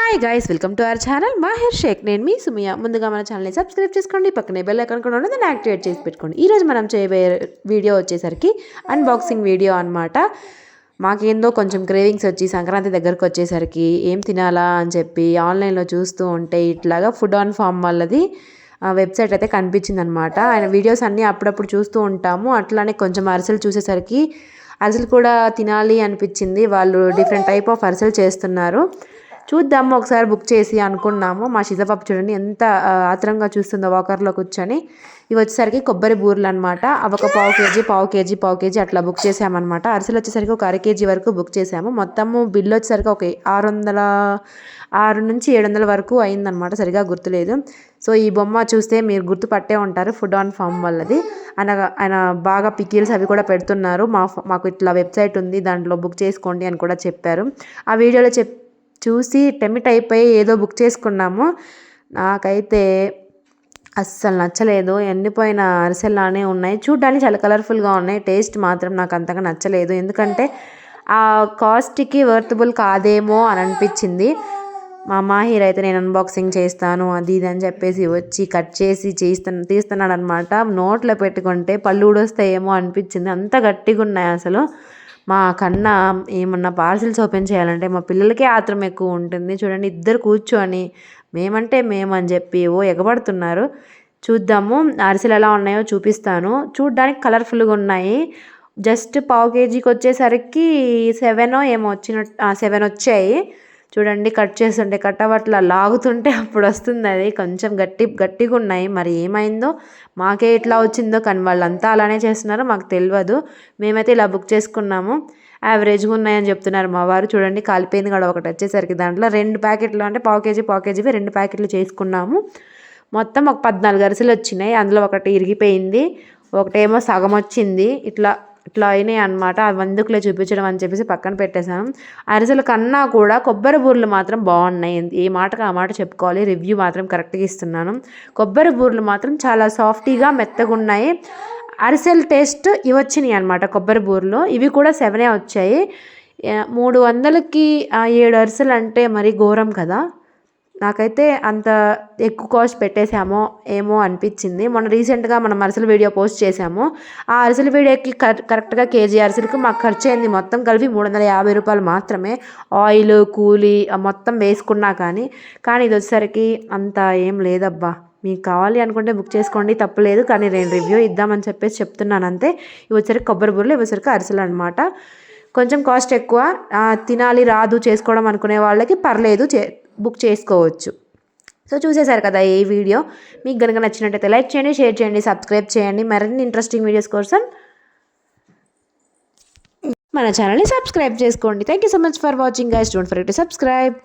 Hi guys, welcome to our channel Mahir Shaikh. నేను మీ సుమియా. ముందుగా మన ఛానల్ని సబ్స్క్రైబ్ చేసుకోండి, పక్కనే బెల్ ఐకాన్ కూడా ఉన్నది, దాన్ని యాక్టివేట్ చేసి పెట్టుకోండి. ఈరోజు మనం చేయబోయే వీడియో వచ్చేసరికి అన్బాక్సింగ్ వీడియో అనమాట. మాకేందో కొంచెం క్రేవింగ్స్ వచ్చి సంక్రాంతి దగ్గరకు వచ్చేసరికి ఏం తినాలా అని చెప్పి ఆన్లైన్లో చూస్తూ ఉంటే ఇట్లాగా ఫుడ్ ఆన్ ఫామ్ వాళ్ళది వెబ్సైట్ అయితే కనిపించింది అనమాట. ఆయన వీడియోస్ అన్నీ అప్పుడప్పుడు చూస్తూ ఉంటాము. అట్లానే కొంచెం అరిసెలు చూసేసరికి అరిసెలు కూడా తినాలి అనిపించింది. వాళ్ళు డిఫరెంట్ టైప్ ఆఫ్ అరిసెలు చేస్తున్నారు. చూద్దాము ఒకసారి బుక్ చేసి అనుకున్నాము. మా షిజపాప చూడండి ఎంత ఆత్రంగా చూస్తుందో వాకర్లో కూర్చొని. ఇవి వచ్చేసరికి కొబ్బరి బూరెలు అనమాట. అవి ఒక పావు కేజీ అట్లా బుక్ చేసామన్నమాట. అరిసెలు వచ్చేసరికి ఒక అర కేజీ వరకు బుక్ చేసాము. మొత్తము బిల్లు వచ్చేసరికి ఒక 600 నుంచి 700 వరకు అయిందనమాట. సరిగా గుర్తులేదు. సో ఈ బొమ్మ చూస్తే మీరు గుర్తుపట్టే ఉంటారు, ఫుడ్ ఆన్ ఫామ్ వాళ్ళది. ఆయన బాగా పికిల్స్ అవి కూడా పెడుతున్నారు. మాకు ఇట్లా వెబ్సైట్ ఉంది, దాంట్లో బుక్ చేసుకోండి అని కూడా చెప్పారు. ఆ వీడియోలో చూసి టెమిట్ అయిపోయి ఏదో బుక్ చేసుకున్నాము. నాకైతే అస్సలు నచ్చలేదు. ఎండిపోయిన అరిసెల్లానే ఉన్నాయి. చూడ్డానికి చాలా కలర్ఫుల్గా ఉన్నాయి. టేస్ట్ మాత్రం నాకు అంతగా నచ్చలేదు. ఎందుకంటే ఆ కాస్ట్కి వర్తబుల్ కాదేమో అని అనిపించింది. మా మాహిర్ అయితే నేను అన్బాక్సింగ్ చేస్తాను అది ఇది అని చెప్పేసి వచ్చి కట్ చేసి తీస్తున్నాడు అనమాట. నోట్లో పెట్టుకుంటే పళ్ళు ఊడొస్తాయేమో అనిపించింది, అంత గట్టిగా ఉన్నాయి అసలు. మా కన్నా ఏమన్నా పార్సిల్స్ ఓపెన్ చేయాలంటే మా పిల్లలకే ఆత్రం ఎక్కువ ఉంటుంది. చూడండి, ఇద్దరు కూర్చొని మేమంటే మేమని చెప్పి ఎగబడుతున్నారు. చూద్దాము అరిసెలు ఎలా ఉన్నాయో చూపిస్తాను. చూడ్డానికి కలర్ఫుల్గా ఉన్నాయి. జస్ట్ పావు కేజీకి వచ్చేసరికి 7 ఏమో 7 వచ్చాయి. చూడండి, కట్ చేస్తుంటే కట్టవట్లా లాగుతుంటే అప్పుడు వస్తుంది. అది కొంచెం గట్టిగా ఉన్నాయి. మరి ఏమైందో, మాకే ఇట్లా వచ్చిందో, కానీ వాళ్ళంతా అలానే చేస్తున్నారో మాకు తెలియదు. మేమైతే ఇలా బుక్ చేసుకున్నాము. యావరేజ్గా ఉన్నాయని చెప్తున్నారు మా వారు. చూడండి, కాలిపోయింది కూడా ఒకటి వచ్చేసరికి. దాంట్లో 2 ప్యాకెట్లు అంటే పావు కేజీవి 2 ప్యాకెట్లు చేసుకున్నాము. మొత్తం ఒక 14 అరిసెలు వచ్చినాయి. అందులో ఒకటి ఇరిగిపోయింది, ఒకటేమో సగం వచ్చింది. ఇట్లా అయినాయి అనమాట. అవి అందుకులే చూపించడం అని చెప్పేసి పక్కన పెట్టేశాను. అరిసెల కన్నా కూడా కొబ్బరి బూరెలు మాత్రం బాగున్నాయి. ఏ మాటకు ఆ మాట చెప్పుకోవాలి. రివ్యూ మాత్రం కరెక్ట్గా ఇస్తున్నాను. కొబ్బరి బూరెలు మాత్రం చాలా సాఫ్టీగా మెత్తగా ఉన్నాయి. అరిసెల టేస్ట్ ఇవి వచ్చినాయి అనమాట. కొబ్బరి బూరెలు ఇవి కూడా 7 వచ్చాయి. 300కి 7 అరిసెలు అంటే మరి ఘోరం కదా. నాకైతే అంత ఎక్కువ కాస్ట్ పెట్టేశామో ఏమో అనిపించింది. మొన్న రీసెంట్గా మనం అరిసెల వీడియో పోస్ట్ చేసాము. ఆ అరిసెల వీడియోకి కరెక్ట్గా కేజీ అరిసెలకి మాకు ఖర్చు అయింది మొత్తం కలిపి 350 రూపాయలు మాత్రమే. ఆయిల్, కూలీ మొత్తం వేసుకున్నా కానీ ఇది వచ్చేసరికి అంత ఏం లేదబ్బా. మీకు కావాలి అనుకుంటే బుక్ చేసుకోండి, తప్పలేదు. కానీ నేను రివ్యూ ఇద్దామని చెప్పేసి చెప్తున్నాను అంతే. ఇవి వచ్చరికి కొబ్బరి బూరెలు, ఇవి వచ్చరికి అరిసెలు అనమాట. కొంచెం కాస్ట్ ఎక్కువ. తినాలి రాదు చేసుకోవడం అనుకునే వాళ్ళకి పర్లేదు, బుక్ చేసుకోవచ్చు. సో చూసేశారు కదా ఈ వీడియో. మీకు కనుక నచ్చినట్టయితే లైక్ చేయండి, షేర్ చేయండి, సబ్స్క్రైబ్ చేయండి. మరిన్ని ఇంట్రెస్టింగ్ వీడియోస్ కోసం మన ఛానల్ని సబ్స్క్రైబ్ చేసుకోండి. Thank you so much for watching guys. Don't forget to subscribe.